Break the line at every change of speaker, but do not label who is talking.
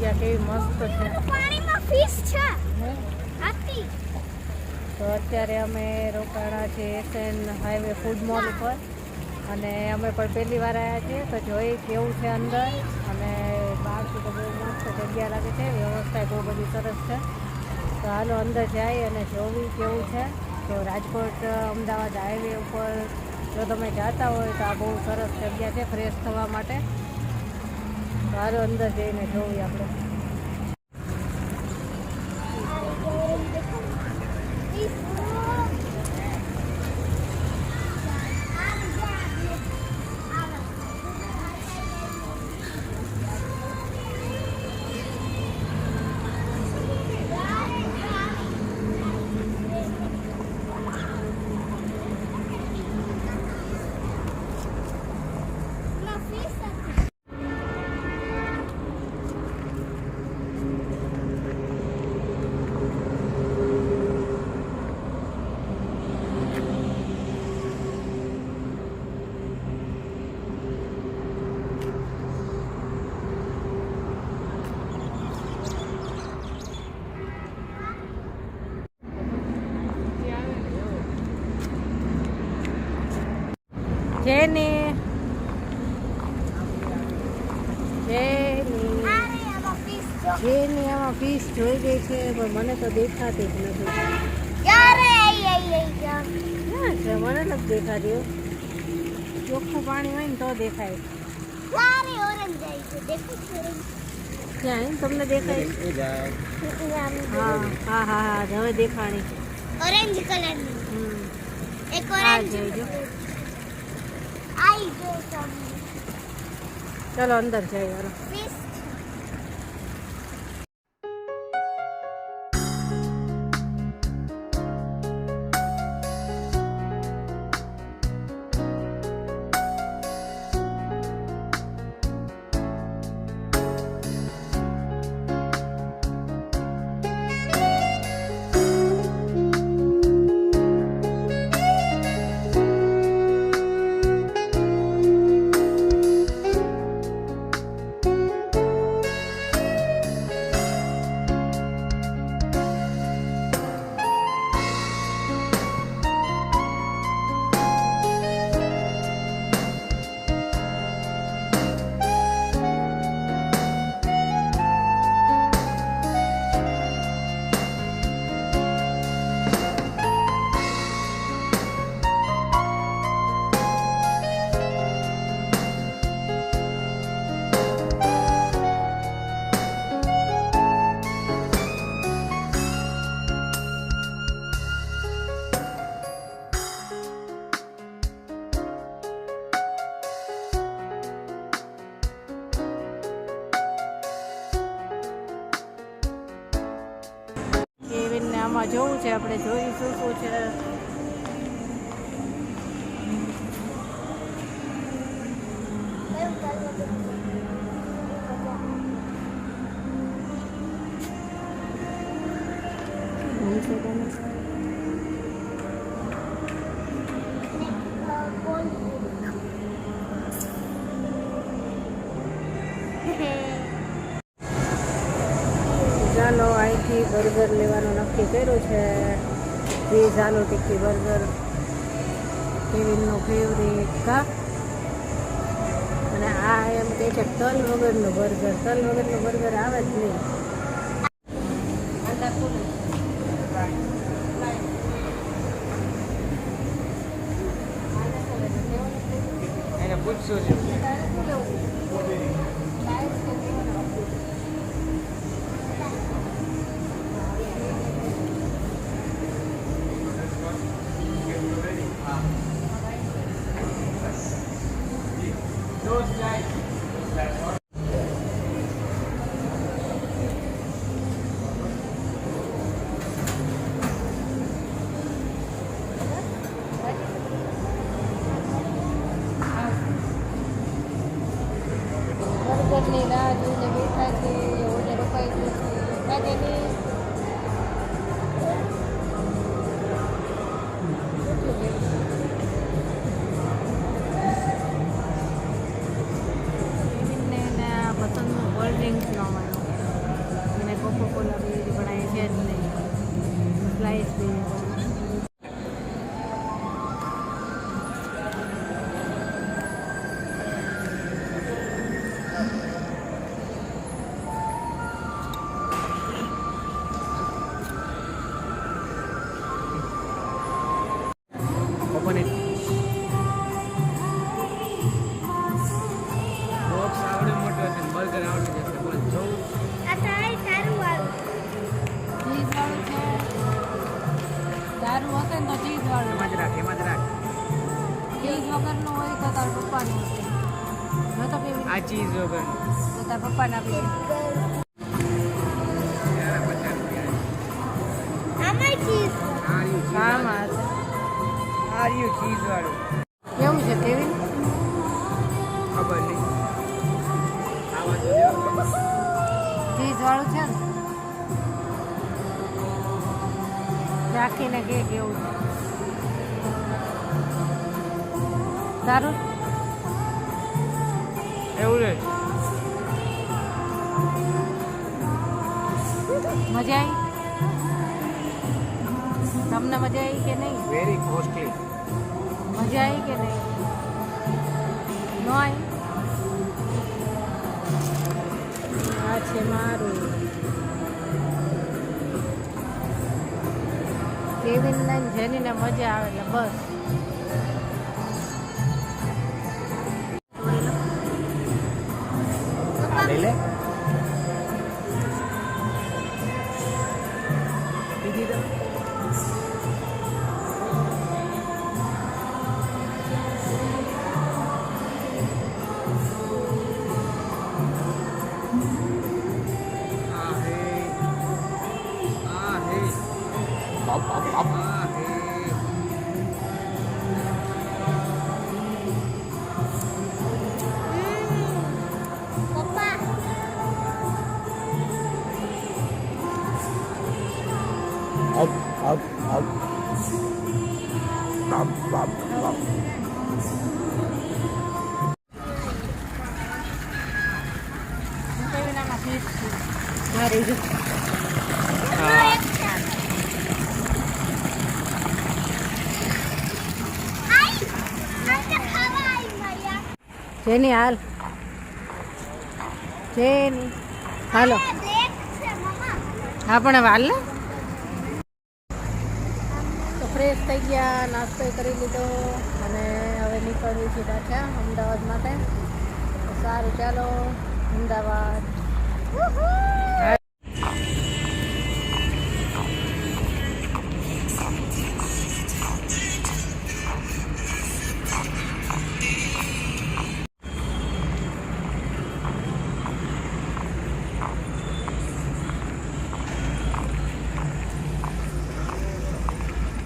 જગ્યા કેવી મસ્ત છે.
પાણીમાં ફિશ છે. હાથી.
તો અત્યારે અમે રોકાણા છે એસએન હાઈવે ફૂડ મોલ ઉપર અને અમે પણ પહેલી વાર આવ્યા છીએ તો જોઈ કેવું છે અંદર અને બહારથી તો બહુ મસ્ત જગ્યા લાગે છે, વ્યવસ્થા બહુ બધી સરસ છે. તો હાલો અંદર જાય અને જોવી કેવું છે. તો રાજકોટ અમદાવાદ હાઈવે ઉપર જો તમે જતા હોય તો આ બહુ સરસ જગ્યા છે ફ્રેશ થવા માટે. તો હાલો અંદર જઈને જોવી આપણે. જેની આમાં ફીસ જોઈ ગઈ છે પણ મને તો દેખાતી જ નથી. ક્યાં છે? મને નથી દેખાતી. ચોખ્ખું પાણી હોય ને તો દેખાય. ક્યાં તમને દેખાય? હા હા હા હા હવે દેખાણી.
ઓરેન્જ કલરની. એક ઓરેન્જ આઈ જો સામે.
ચલો અંદર જઈએ. આમાં જોવું છે આપણે, જોઈશું શું છે. ચાલો અહીંથી બર્ગર લેવાનું નક્કી કર્યું છે. વેજ આલુ ટિક્કી બર્ગર કેવિનનું ફેવરેટ કા. અને આ એમ કહે છે તલ વગરનું બર્ગર. તલ વગરનું બર્ગર આવે જ નહીં.
એને પૂછશું છે.
બર્ગરની રાહ જોઈને બેઠા છે. ઓર્ડર રોકાઈ ગયું છે. કાજેની પસંદનું કોલ્ડ ડ્રિંક્સ ન મળ્યું. છે જ નહીં. Slice be
open it box આવડે મોટો છે ને બર્ગર આવડે છે પણ જો
આ તારે સારું આવ્યું.
ચીઝ વાળું છે. દારૂ હશે ને તો ચીઝ વાળું.
એમાં જ રાખ
ચીઝ વગરનું હોય તો તારા પપ્પાનું હશે. ન તો કેવી
આ ચીઝ વગર
તો તારા પપ્પાને આપી દે.
આમાં ચીઝ
આમાં હશે.
આર્યુ ચીઝ વાળું
કેવું છે કેવી
ખબર નહીં આવા તો દેવો
ચીઝ વાળું છે ને રાખીને કે કેવું છે સારું
એવું રહે
મજા આવી તમને મજા આવી કે નહીં
વેરી કોસ્ટલી
મજા આવી કે નહીં નો આવી આ છે મારું કેવિન ને જેનીને મજા આવે એટલે બસ
લઈ લે પીધી તો
પપ્પા
કેવિનામાં ફીસ છે મારી જો જેની હાલ જેની હાલો હા પણ હવે હાલ ને તો ફ્રેશ થઈ ગયા નાસ્તો કરી લીધો અને હવે નીકળવી છે પાછા અમદાવાદ માટે તો સારું ચાલો અમદાવાદ